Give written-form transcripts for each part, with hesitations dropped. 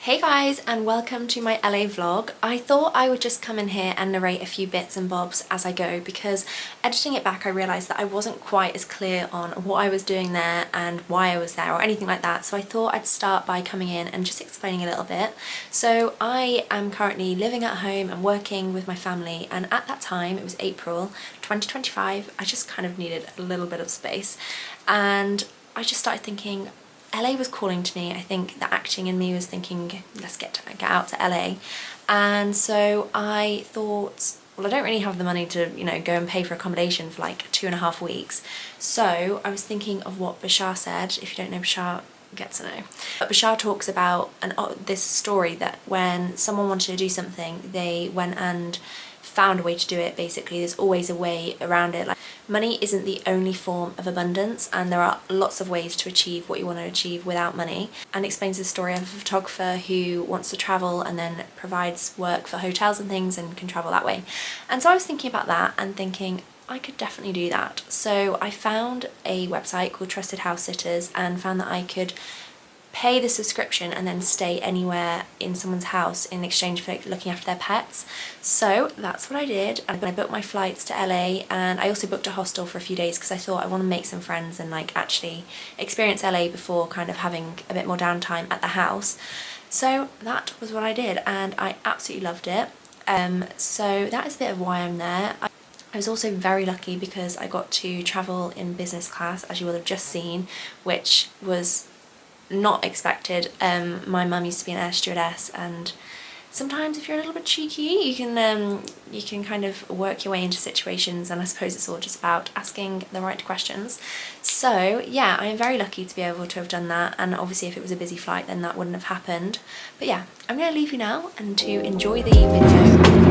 Hey guys, and welcome to my LA vlog. I thought I would just come in here and narrate a few bits and bobs as I go, because editing it back I realised that I wasn't quite as clear on what I was doing there and why I was there or anything like that, so I thought I'd start by coming in and just explaining a little bit. So I am currently living at home and working with my family, and at that time, it was April 2025, I just kind of needed a little bit of space, and I just started thinking LA was calling to me. I think the acting in me was thinking, let's get out to LA. And so I thought, well, I don't really have the money to, go and pay for accommodation for like 2.5 weeks. So I was thinking of what Bashar said. If you don't know Bashar, get to know. But Bashar talks about this story that when someone wanted to do something, they went and found a way to do it. Basically, there's always a way around it. Like, money isn't the only form of abundance, and there are lots of ways to achieve what you want to achieve without money. And explains the story of a photographer who wants to travel and then provides work for hotels and things and can travel that way. And so I was thinking about that and thinking I could definitely do that. So I found a website called Trusted House Sitters and found that I could pay the subscription and then stay anywhere in someone's house in exchange for looking after their pets. So that's what I did, and I booked my flights to LA, and I also booked a hostel for a few days because I thought I want to make some friends and actually experience LA before kind of having a bit more downtime at the house. So that was what I did, and I absolutely loved it. So that is a bit of why I'm there. I was also very lucky because I got to travel in business class, as you will have just seen, which was not expected. My mum used to be an air stewardess, and sometimes if you're a little bit cheeky you can kind of work your way into situations, and I suppose it's all just about asking the right questions. So yeah, I am very lucky to be able to have done that, and obviously if it was a busy flight then that wouldn't have happened. But yeah, I'm going to leave you now and to enjoy the video.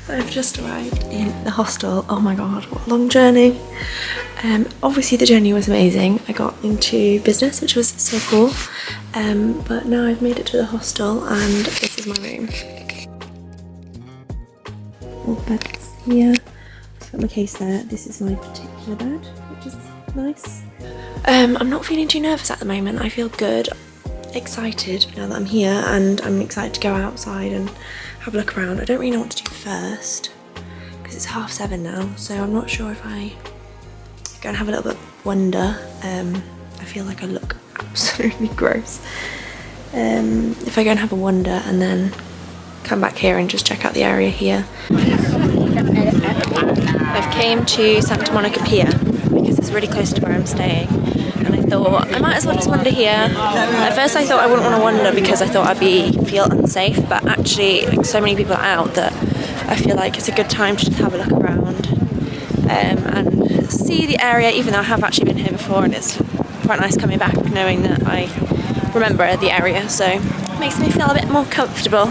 I've just arrived in the hostel. Oh my god, what a long journey. Obviously the journey was amazing. I got into business, which was so cool, but now I've made it to the hostel and this is my room. All beds here. I've got my case there. This is my particular bed, which is nice. I'm not feeling too nervous at the moment. I feel good, excited now that I'm here, and I'm excited to go outside and have a look around. I don't really know what to do first because it's 7:30 now, so I'm not sure if I go and have a little bit of wonder. I feel like I look absolutely gross. If I go and have a wander and then come back here and just check out the area here. I've came to Santa Monica Pier because it's really close to where I'm staying, and I thought I might as well just wander here. At first I thought I wouldn't want to wander because I thought I'd feel unsafe, but actually so many people are out that I feel like it's a good time to just have a look around and see the area, even though I have actually been here before, and it's quite nice coming back knowing that I remember the area, so it makes me feel a bit more comfortable.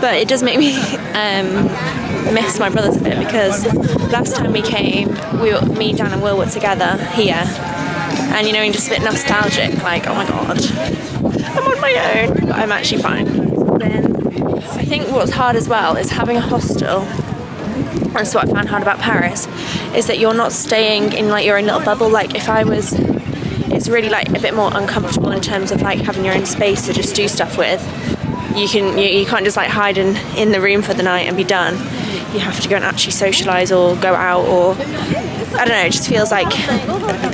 But it does make me miss my brothers a bit, because last time we came, me, Dan and Will were together here, and and just a bit nostalgic, like, oh my god, I'm on my own, but I'm actually fine. Then I think what's hard as well is having a hostel. That's what I found hard about Paris, is that you're not staying in your own little bubble. It's really a bit more uncomfortable in terms of having your own space to just do stuff with. You can't just hide in the room for the night and be done. You have to go and actually socialise or go out, or I don't know, it just feels like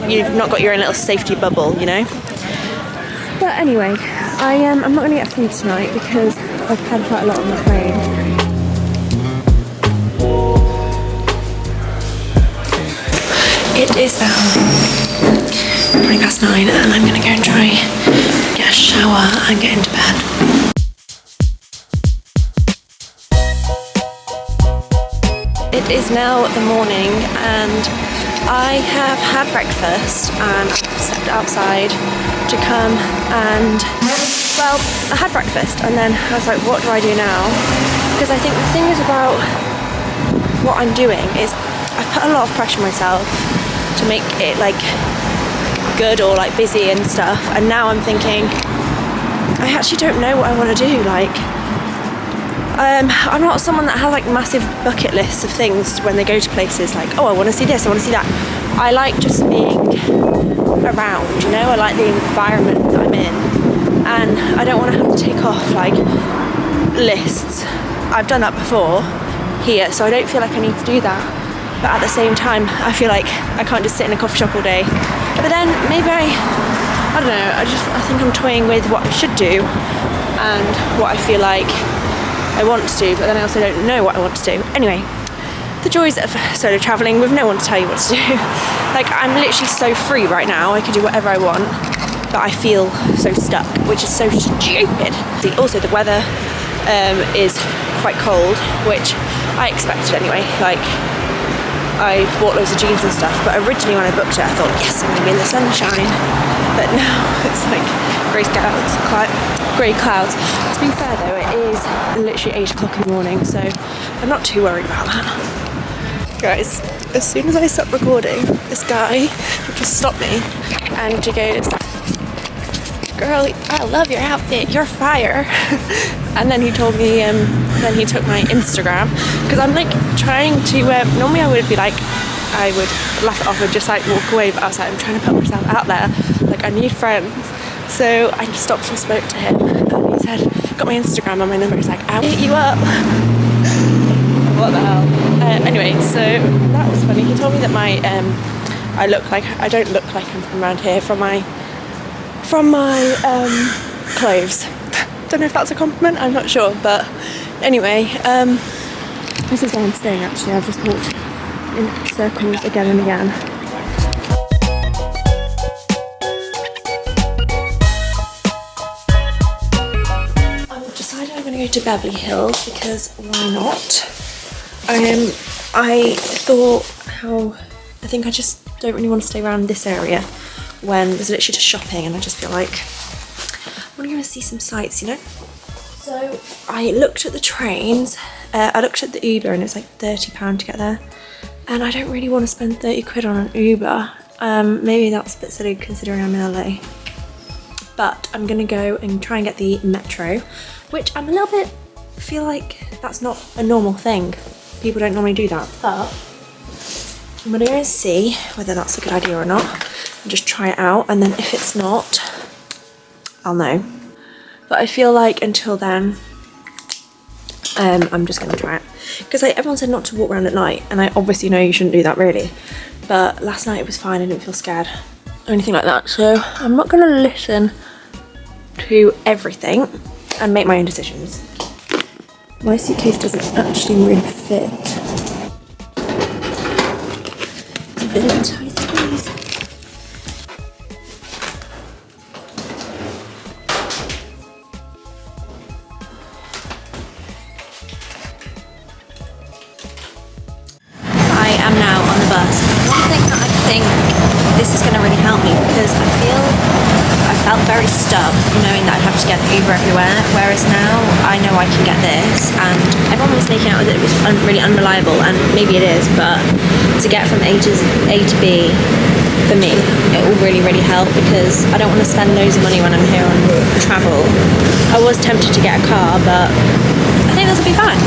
you've not got your own little safety bubble, But anyway, I'm not going to get food tonight because I've had quite a lot on the plane. It is now 9:20, and I'm going to go and try get a shower and get into bed. It is now the morning, and I have had breakfast and I've stepped outside to come and, well, I had breakfast and then I was like, what do I do now? Because I think the thing is about what I'm doing is I've put a lot of pressure on myself to make it good or busy and stuff, and now I'm thinking I actually don't know what I want to do. I'm not someone that has massive bucket lists of things when they go to places, oh, I want to see this, I want to see that. I like just being around, you know, I like the environment that I'm in, and I don't want to have to take off like lists. I've done that before here, so I don't feel like I need to do that, but at the same time I feel like I can't just sit in a coffee shop all day. But then maybe I don't know, I think I'm toying with what I should do and what I feel like I want to do, but then I also don't know what I want to do. Anyway, the joys of solo travelling with no one to tell you what to do. Like, I'm literally so free right now, I can do whatever I want, but I feel so stuck, which is so stupid. Also, the weather is quite cold, which I expected anyway. Like, I bought loads of jeans and stuff, but originally when I booked it I thought, yes, I'm going to be in the sunshine, but now it's like grey clouds. To be fair though, it is literally 8 o'clock in the morning, so I'm not too worried about that. Guys, as soon as I stop recording, this guy just stopped me and he goes, girl, I love your outfit, you're fire. And then he told me, then he took my Instagram, because I'm like trying to, normally I would be like, I would laugh it off and just like walk away, but I was like, I'm trying to put myself out there, like I need friends. So I just stopped and spoke to him, and he said, got my Instagram and my number. He's like, I'll hit you up. What the hell? Anyway, so that was funny. He told me that my I don't look like I'm from around here from my clothes. Don't know if that's a compliment, I'm not sure, but anyway, this is where I'm staying actually. I've just walked in circles again and again. I'm going to go to Beverly Hills because why not? I think I just don't really want to stay around this area when there's literally just shopping, and I just feel like I want to go and see some sights, you know? So I looked at the trains, I looked at the Uber, and it's like £30 to get there, and I don't really want to spend 30 quid on an Uber. Maybe that's a bit silly considering I'm in LA. But I'm gonna go and try and get the metro, which I'm a little bit, feel like that's not a normal thing. People don't normally do that, but I'm gonna go and see whether that's a good idea or not, and just try it out, and then if it's not, I'll know. But I feel like until then, I'm just gonna try it. Because like, everyone said not to walk around at night, and I obviously know you shouldn't do that really, but last night it was fine, I didn't feel scared or anything like that, so I'm not gonna listen to everything and make my own decisions. My suitcase doesn't actually really fit. It's a bit of a tight squeeze. I am now on the bus. One thing that I think this is going to really help me, because I felt very stuck knowing that I'd have to get an Uber everywhere, whereas now I know I can get this, and everyone was making out that it was really unreliable, and maybe it is, but to get from A to B, for me, it will really help, because I don't want to spend loads of money when I'm here on travel. I was tempted to get a car, but I think this will be fine.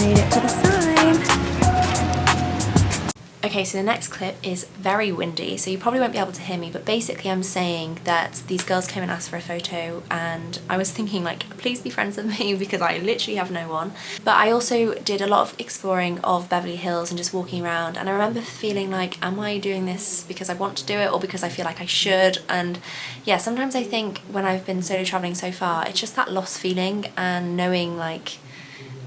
Made it to the sign. Okay, so the next clip is very windy, so you probably won't be able to hear me, but basically I'm saying that these girls came and asked for a photo, and I was thinking like, please be friends with me, because I literally have no one. But I also did a lot of exploring of Beverly Hills and just walking around, and I remember feeling like, am I doing this because I want to do it or because I feel like I should? And yeah, sometimes I think when I've been solo traveling so far, it's just that lost feeling and knowing like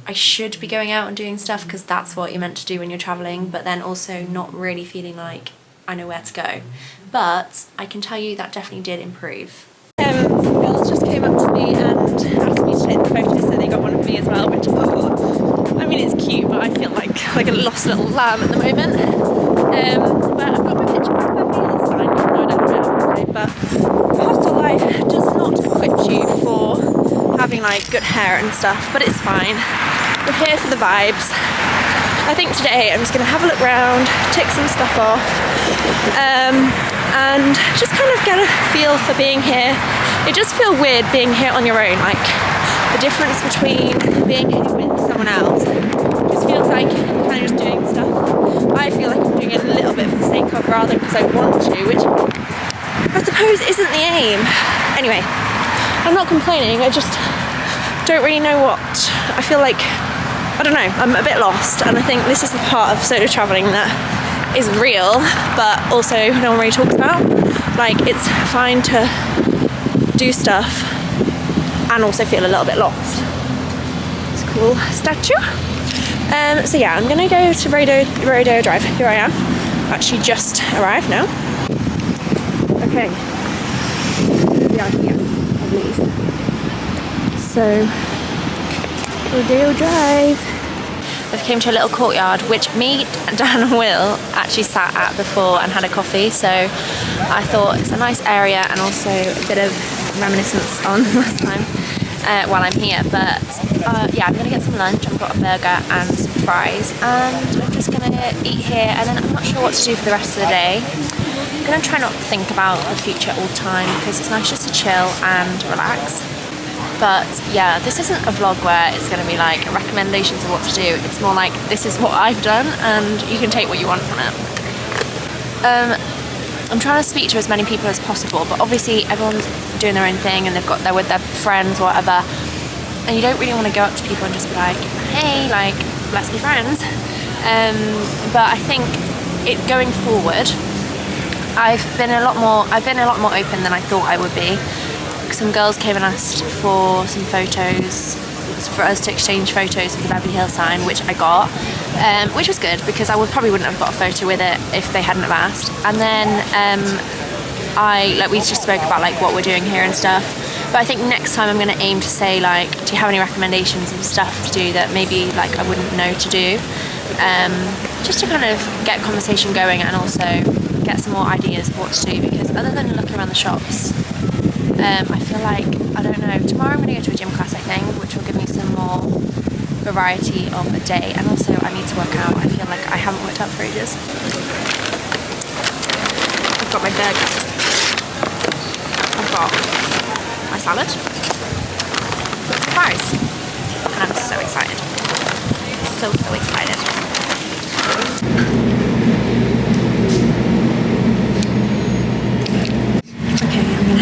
I should be going out and doing stuff because that's what you're meant to do when you're traveling, but then also not really feeling like I know where to go. But I can tell you that definitely did improve. Some girls just came up to me and asked me to take the photo, so they got one of me as well, which, I mean, it's cute, but I feel like a lost little lamb at the moment. But I've got my picture back there for the sign, even though I don't know it, but hostel life does not equip you for having like good hair and stuff, but it's fine. We're here for the vibes. I think today I'm just going to have a look around, tick some stuff off, and just kind of get a feel for being here. It just feels weird being here on your own, like the difference between being here with someone someone else. It just feels like kind of just doing stuff I feel like I'm doing it a little bit for the sake of rather than because I want to, which I suppose isn't the aim. Anyway, I'm not complaining, I just don't really know what. I feel like, I don't know, I'm a bit lost, and I think this is the part of solo travelling that is real, but also no one really talks about. Like, it's fine to do stuff and also feel a little bit lost. It's a cool statue. So yeah, I'm gonna go to Rodeo Drive. Here I am. Actually just arrived now. Okay. We are here, I believe. So, Rodeo Drive. I've came to a little courtyard which me, Dan and Will actually sat at before and had a coffee, so I thought it's a nice area and also a bit of reminiscence on last time while I'm here. But yeah, I'm gonna get some lunch. I've got a burger and some fries, and I'm just gonna eat here, and then I'm not sure what to do for the rest of the day. I'm gonna try not to think about the future all the time because it's nice just to chill and relax. But yeah, this isn't a vlog where it's going to be like recommendations of what to do. It's more like, this is what I've done and you can take what you want from it. I'm trying to speak to as many people as possible, but obviously everyone's doing their own thing and they're with their friends or whatever, and you don't really want to go up to people and just be like, hey, like, let's be friends. But I think going forward, I've been a lot more open than I thought I would be. Some girls came and asked for some photos, for us to exchange photos of the Beverly Hills sign, which I got, which was good because probably wouldn't have got a photo with it if they hadn't have asked. And then we just spoke about like what we're doing here and stuff. But I think next time I'm going to aim to say like, do you have any recommendations of stuff to do that maybe like I wouldn't know to do, just to kind of get conversation going and also get some more ideas of what to do, because other than looking around the shops, I feel like, I don't know, tomorrow I'm going to go to a gym class I think, which will give me some more variety of a day, and also I need to work out. I feel like I haven't worked out for ages. I've got my burger, I've got my salad, some fries, and I'm so excited. So excited.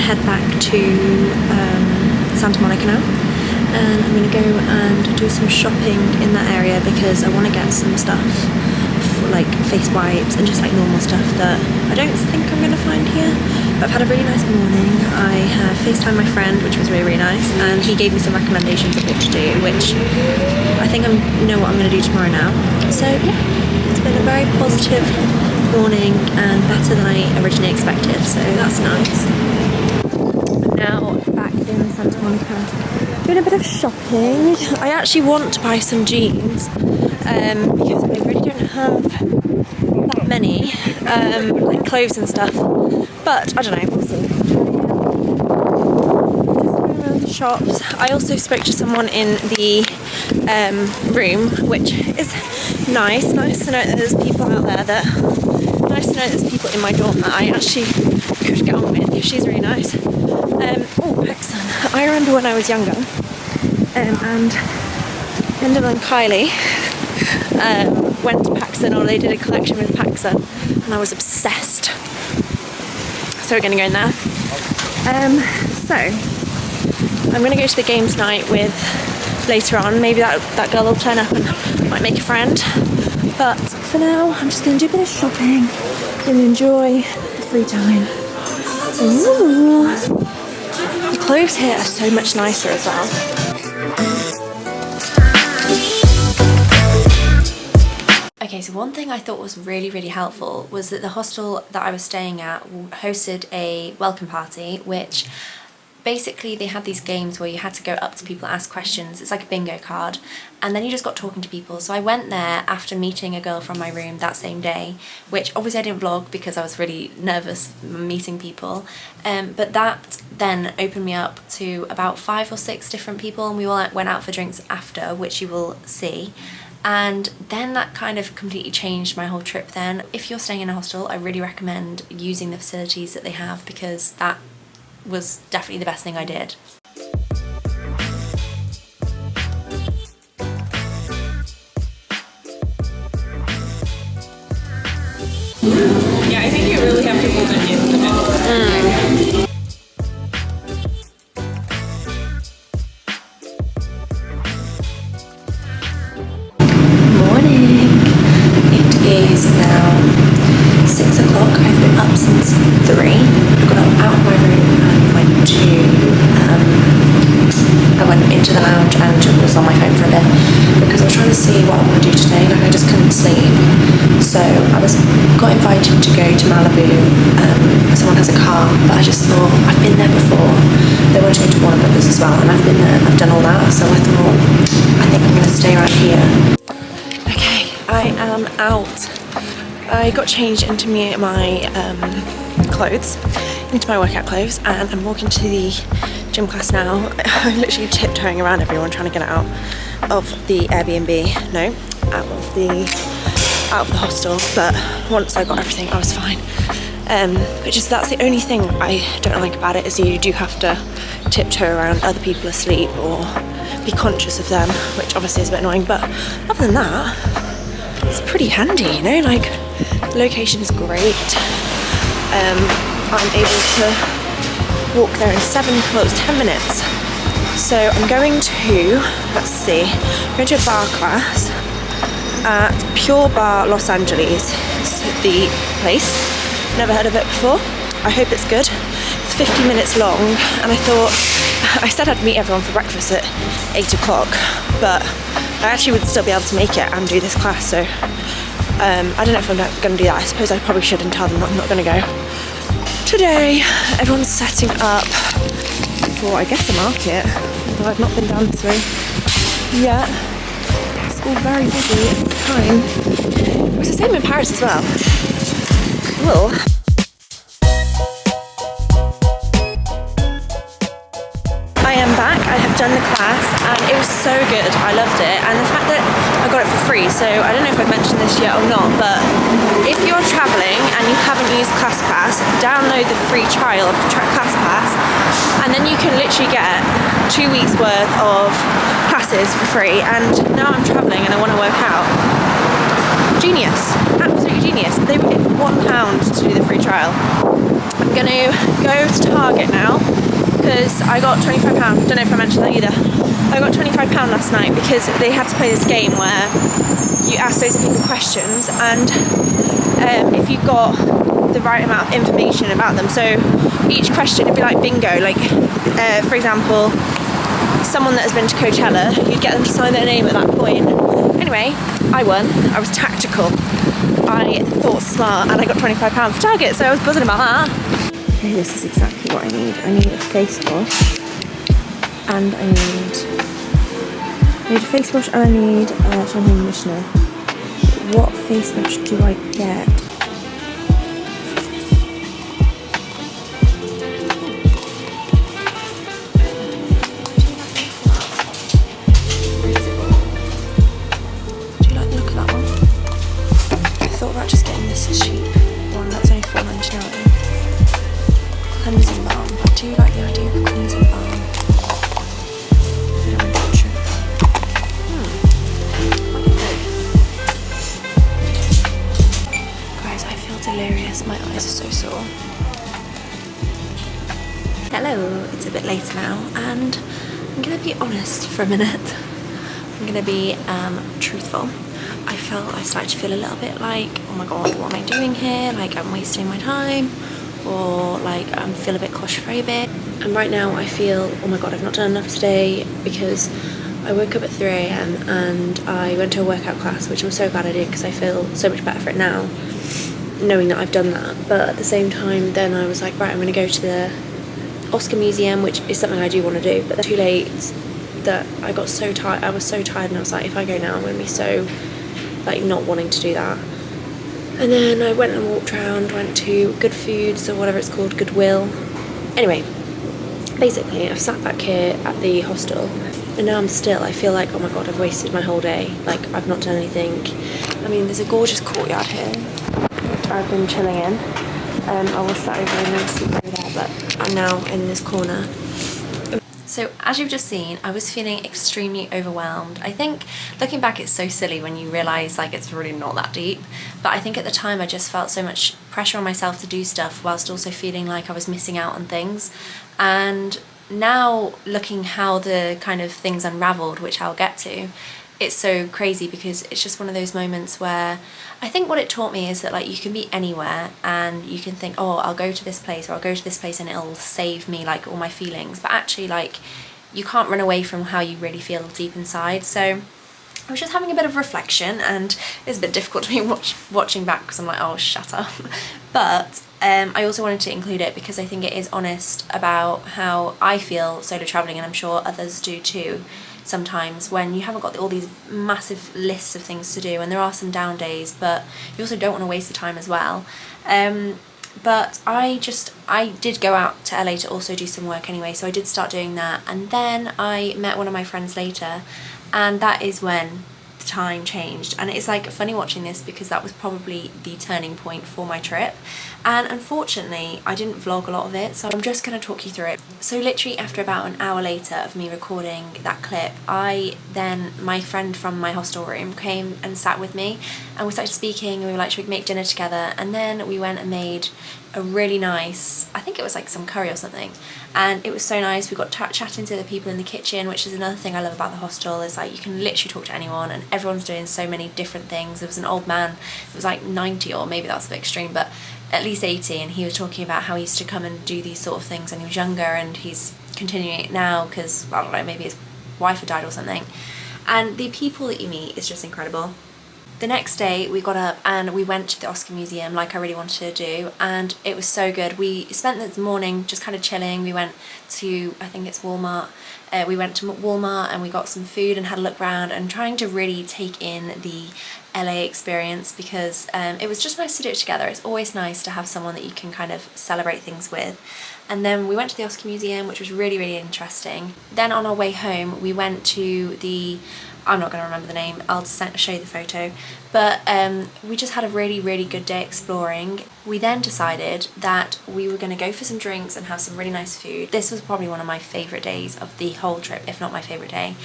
Head back to Santa Monica now, and I'm going to go and do some shopping in that area because I want to get some stuff for, like face wipes and just like normal stuff that I don't think I'm going to find here. But I've had a really nice morning. I have FaceTimed my friend, which was really, really nice, and he gave me some recommendations of what to do, which I think I know what I'm going to do tomorrow now. So yeah, it's been a very positive morning and better than I originally expected, so that's nice. Now back in Santa Monica, doing a bit of shopping. I actually want to buy some jeans because I really don't have that many like clothes and stuff, but I don't know, we'll see. Just going around the shops. I also spoke to someone in the room, which is nice to know that there's people out there there's people in my dorm that I actually could get on with. She's really nice. PacSun. I remember when I was younger, and Lyndon and Kylie went to PacSun, or they did a collection with PacSun, and I was obsessed. So we're going to go in there. So I'm going to go to the games night with later on. Maybe that girl will turn up and might make a friend. But for now, I'm just going to do a bit of shopping and enjoy the free time. Ooh. The clothes here are so much nicer as well. Okay, so one thing I thought was really, really helpful was that the hostel that I was staying at hosted a welcome party, which basically they had these games where you had to go up to people and ask questions. It's like a bingo card, and then you just got talking to people. So I went there after meeting a girl from my room that same day, which obviously I didn't vlog because I was really nervous meeting people, but that then opened me up to about 5 or 6 different people, and we all went out for drinks after, which you will see. And then that kind of completely changed my whole trip then. If you're staying in a hostel, I really recommend using the facilities that they have, because that was definitely the best thing I did. Yeah, I think you really have to hold it in the middle. Morning! It is now 6 o'clock. I've been up since 3. I got up out of my room and I went into the lounge and was on my phone for a bit because I was trying to see what I want to do today. Like, I just couldn't sleep. So I got invited to go to Malibu. Someone has a car, but I just thought, I've been there before. They want to go to Warner Brothers as well, and I've been there, I've done all that. So I thought, I think I'm going to stay right here. Okay, I am out. I got changed into my clothes, into my workout clothes, and I'm walking to the gym class now. I'm literally tiptoeing around everyone trying to get out of the Airbnb. No, out of the hostel. But once I got everything, I was fine. That's the only thing I don't like about it, is you do have to tiptoe around other people asleep or be conscious of them, which obviously is a bit annoying. But other than that, it's pretty handy, you know, like the location is great. I'm able to walk there in 10 minutes. So I'm going to, going to a bar class at Pure Bar Los Angeles. It's the place. Never heard of it before. I hope it's good. It's 50 minutes long, and I said I'd meet everyone for breakfast at 8 o'clock, but I actually would still be able to make it and do this class, so I don't know if I'm going to do that. I suppose I probably shouldn't tell them I'm not going to go. Today, everyone's setting up for, I guess, a market, although I've not been down this way yet. It's all very busy at this time. It was the same in Paris as well. Cool. I am back. I have done the class and it was so good. I loved it, and the fact that I got it for free, so I don't know if I've mentioned this yet or not, but if you're travelling and you haven't used ClassPass, download the free trial of ClassPass, and then you can literally get 2 weeks worth of classes for free. And now I'm travelling and I want to work out. Genius, absolutely genius. They were £1 to do the free trial. I'm going to go to Target now because I got £25. Don't know if I mentioned that either. I got £25 last night because they had to play this game where you ask those people questions, and if you got the right amount of information about them, so each question would be like bingo, like for example, someone that has been to Coachella, you'd get them to sign their name at that point. Anyway, I won. I was tactical. I thought smart, and I got £25 for Target, so I was buzzing about that. Okay, this is exactly what I need. I need a face wash, and I need a face wash, and I need shampoo and conditioner. What face wash do I get? Cleansing balm. I do like the idea of cleansing balm. Guys, I feel delirious. My eyes are so sore. Hello, it's a bit later now, and I'm gonna be honest for a minute. I'm gonna be truthful. I started to feel a little bit like, oh my god, what am I doing here? Like, I'm wasting my time, or like I feel a bit claustrophobic. And right now I feel, oh my god, I've not done enough today, because I woke up at 3 AM and I went to a workout class, which I'm so glad I did because I feel so much better for it now, knowing that I've done that. But at the same time, then I was like, right, I'm going to go to the Oscar Museum, which is something I do want to do, but they're too late. That I got so tired. I was so tired, and I was like, if I go now, I'm going to be so like not wanting to do that. And then I went and walked around, went to Good Foods or whatever it's called, Goodwill. Anyway, basically I've sat back here at the hostel, and now I feel like, oh my god, I've wasted my whole day. Like, I've not done anything. I mean, there's a gorgeous courtyard here which I've been chilling in. I was sat over in the seat over there, but I'm now in this corner. So as you've just seen, I was feeling extremely overwhelmed. I think looking back it's so silly when you realise like it's really not that deep, but I think at the time I just felt so much pressure on myself to do stuff whilst also feeling like I was missing out on things. And now looking how the kind of things unravelled, which I'll get to, it's so crazy because it's just one of those moments where I think what it taught me is that like you can be anywhere and you can think, oh, I'll go to this place or I'll go to this place and it'll save me like all my feelings, but actually like you can't run away from how you really feel deep inside. So I was just having a bit of reflection, and it's a bit difficult to be watching back because I'm like, oh, shut up. But I also wanted to include it because I think it is honest about how I feel solo travelling, and I'm sure others do too sometimes, when you haven't got all these massive lists of things to do, and there are some down days, but you also don't want to waste the time as well. But I did go out to LA to also do some work anyway, so I did start doing that, and then I met one of my friends later, and that is when the time changed. And it's like funny watching this because that was probably the turning point for my trip, and unfortunately I didn't vlog a lot of it, so I'm just going to talk you through it. So literally after about an hour later of me recording that clip, my friend from my hostel room came and sat with me, and we started speaking, and we were like, should we make dinner together? And then we went and made a really nice, I think it was like some curry or something, and it was so nice. We got chatting to the people in the kitchen, which is another thing I love about the hostel, is like you can literally talk to anyone and everyone's doing so many different things. There was an old man, it was like 90, or maybe that's a bit extreme, but at least 80, and he was talking about how he used to come and do these sort of things when he was younger, and he's continuing it now because, I don't know, maybe his wife had died or something. And the people that you meet is just incredible. The next day we got up and we went to the Oscar Museum like I really wanted to do, and it was so good. We spent the morning just kind of chilling. We went to, I think it's Walmart, we went to Walmart and we got some food and had a look around and trying to really take in the LA experience, because it was just nice to do it together. It's always nice to have someone that you can kind of celebrate things with. And then we went to the Oscar Museum, which was really, really interesting. Then on our way home we went to the, I'm not going to remember the name, I'll show you the photo, but we just had a really, really good day exploring. We then decided that we were going to go for some drinks and have some really nice food. This was probably one of my favourite days of the whole trip, if not my favourite day.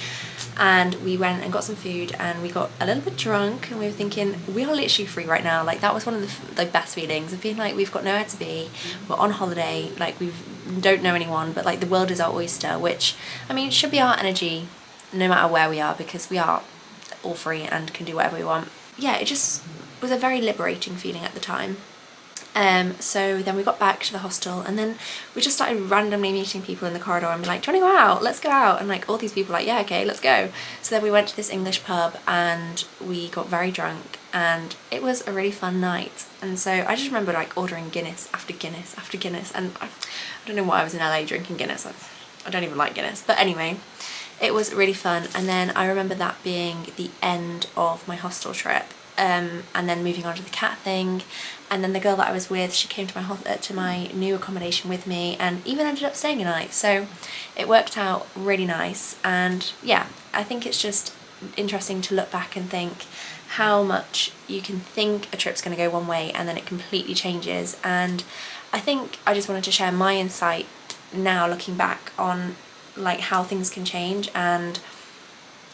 And we went and got some food and we got a little bit drunk, and we were thinking, we are literally free right now. Like that was one of the best feelings of being like, we've got nowhere to be, we're on holiday, like we don't know anyone, but like the world is our oyster, which I mean should be our energy no matter where we are, because we are all free and can do whatever we want. Yeah, it just was a very liberating feeling at the time. So then we got back to the hostel, and then we just started randomly meeting people in the corridor and be like, do you want to go out? Let's go out. And like all these people were like, yeah, okay, let's go. So then we went to this English pub and we got very drunk, and it was a really fun night. And so I just remember like ordering Guinness after Guinness after Guinness, and I don't know why I was in LA drinking Guinness. I don't even like Guinness, but anyway, it was really fun. And then I remember that being the end of my hostel trip, and then moving on to the cat thing. And then the girl that I was with, she came to my new accommodation with me and even ended up staying a night. So it worked out really nice. And yeah, I think it's just interesting to look back and think how much you can think a trip's going to go one way and then it completely changes. And I think I just wanted to share my insight now looking back on like how things can change and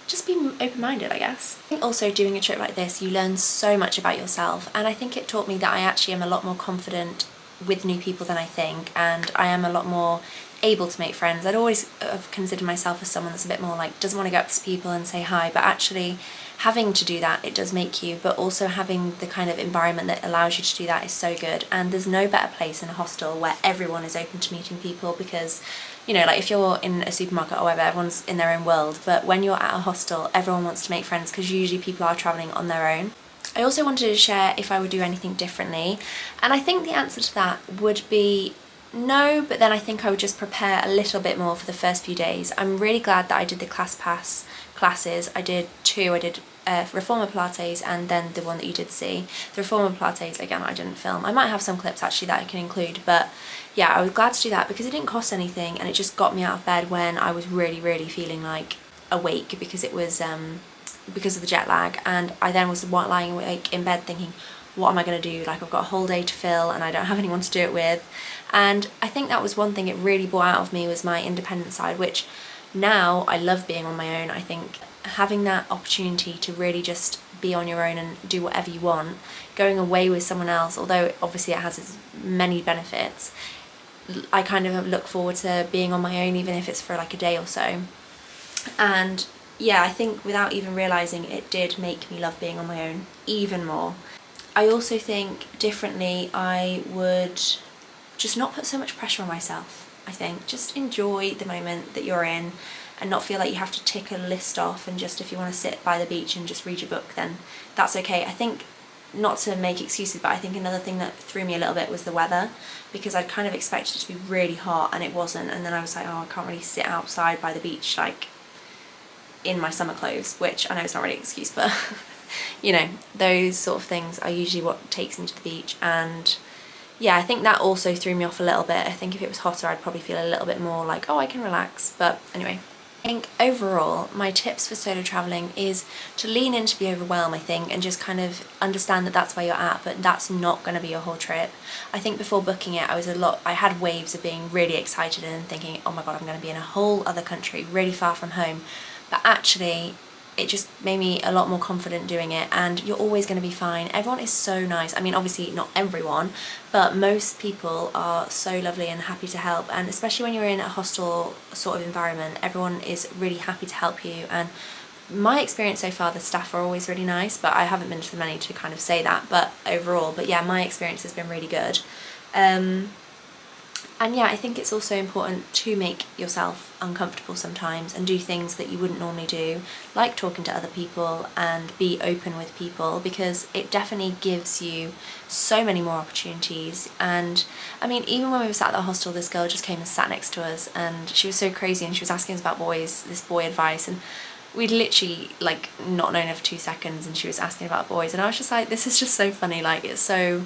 just be open-minded, I guess. I think also doing a trip like this, you learn so much about yourself, and I think it taught me that I actually am a lot more confident with new people than I think, and I am a lot more able to make friends. I'd always have considered myself as someone that's a bit more like doesn't want to go up to people and say hi, but actually having to do that, it does make you, but also having the kind of environment that allows you to do that is so good. And there's no better place in a hostel where everyone is open to meeting people, because you know, like if you're in a supermarket or whatever, everyone's in their own world, but when you're at a hostel, everyone wants to make friends because usually people are travelling on their own. I also wanted to share if I would do anything differently, and I think the answer to that would be no, but then I think I would just prepare a little bit more for the first few days. I'm really glad that I did the ClassPass classes. I did two. I did Reformer Pilates and then the one that you did see. The Reformer Pilates, again, I didn't film. I might have some clips actually that I can include, but yeah, I was glad to do that because it didn't cost anything and it just got me out of bed when I was really, really feeling like awake because it was because of the jet lag, and I then was lying awake in bed thinking, what am I going to do, like I've got a whole day to fill and I don't have anyone to do it with. And I think that was one thing it really brought out of me, was my independent side, which now I love being on my own. I think having that opportunity to really just be on your own and do whatever you want, going away with someone else, although obviously it has its many benefits, I kind of look forward to being on my own, even if it's for like a day or so. And yeah, I think without even realising, it did make me love being on my own even more. I also think differently, I would just not put so much pressure on myself. I think just enjoy the moment that you're in and not feel like you have to tick a list off, and just if you want to sit by the beach and just read your book, then that's okay. I think, not to make excuses, but I think another thing that threw me a little bit was the weather, because I'd kind of expected it to be really hot and it wasn't, and then I was like, oh, I can't really sit outside by the beach like in my summer clothes, which I know it's not really an excuse, but you know, those sort of things are usually what takes me to the beach. And yeah, I think that also threw me off a little bit. I think if it was hotter, I'd probably feel a little bit more like, oh, I can relax. But anyway, I think overall, my tips for solo traveling is to lean into the overwhelm, I think, and just kind of understand that that's where you're at, but that's not going to be your whole trip. I think before booking it, I had waves of being really excited and thinking, oh my God, I'm going to be in a whole other country, really far from home. But actually, it just made me a lot more confident doing it, and you're always going to be fine. Everyone is so nice. I mean, obviously not everyone, but most people are so lovely and happy to help, and especially when you're in a hostel sort of environment, everyone is really happy to help you. And my experience so far, the staff are always really nice, but I haven't been to many to kind of say that, but overall, but yeah, my experience has been really good. And yeah, I think it's also important to make yourself uncomfortable sometimes and do things that you wouldn't normally do, like talking to other people and be open with people, because it definitely gives you so many more opportunities. And I mean, even when we were sat at the hostel, this girl just came and sat next to us, and she was so crazy, and she was asking us about boys, this boy advice, and we'd literally like not known her for 2 seconds, and she was asking about boys, and I was just like, this is just so funny, like it's so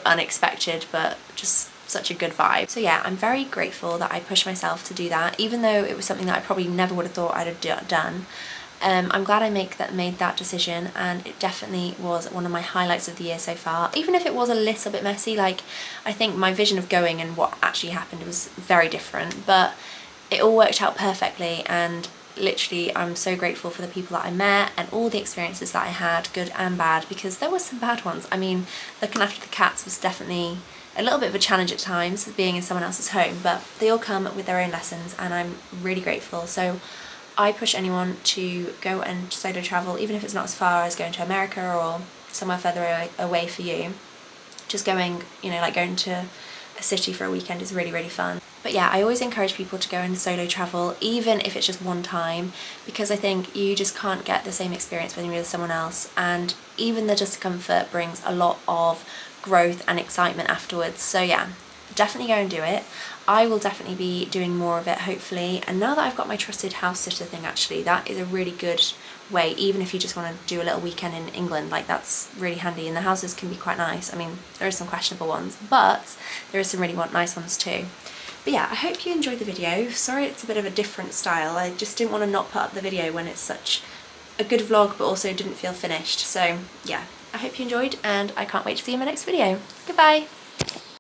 unexpected, but just such a good vibe. So yeah, I'm very grateful that I pushed myself to do that, even though it was something that I probably never would have thought I'd have done. I'm glad I made that decision, and it definitely was one of my highlights of the year so far, even if it was a little bit messy. Like, I think my vision of going and what actually happened was very different, but it all worked out perfectly, and literally I'm so grateful for the people that I met and all the experiences that I had, good and bad, because there were some bad ones. I mean, looking after the cats was definitely a little bit of a challenge at times, being in someone else's home, but they all come with their own lessons, and I'm really grateful. So I push anyone to go and solo travel, even if it's not as far as going to America or somewhere further away for you. Just going, you know, like going to a city for a weekend is really, really fun. But yeah, I always encourage people to go and solo travel, even if it's just one time, because I think you just can't get the same experience when you're with someone else, and even the discomfort brings a lot of growth and excitement afterwards. So yeah, definitely go and do it. I will definitely be doing more of it, hopefully, and now that I've got my trusted house sitter thing, actually, that is a really good way, even if you just want to do a little weekend in England, like that's really handy, and the houses can be quite nice. I mean, there are some questionable ones, but there are some really nice ones too. But yeah, I hope you enjoyed the video. Sorry it's a bit of a different style, I just didn't want to not put up the video when it's such a good vlog but also didn't feel finished. So yeah, I hope you enjoyed, and I can't wait to see you in my next video. Goodbye!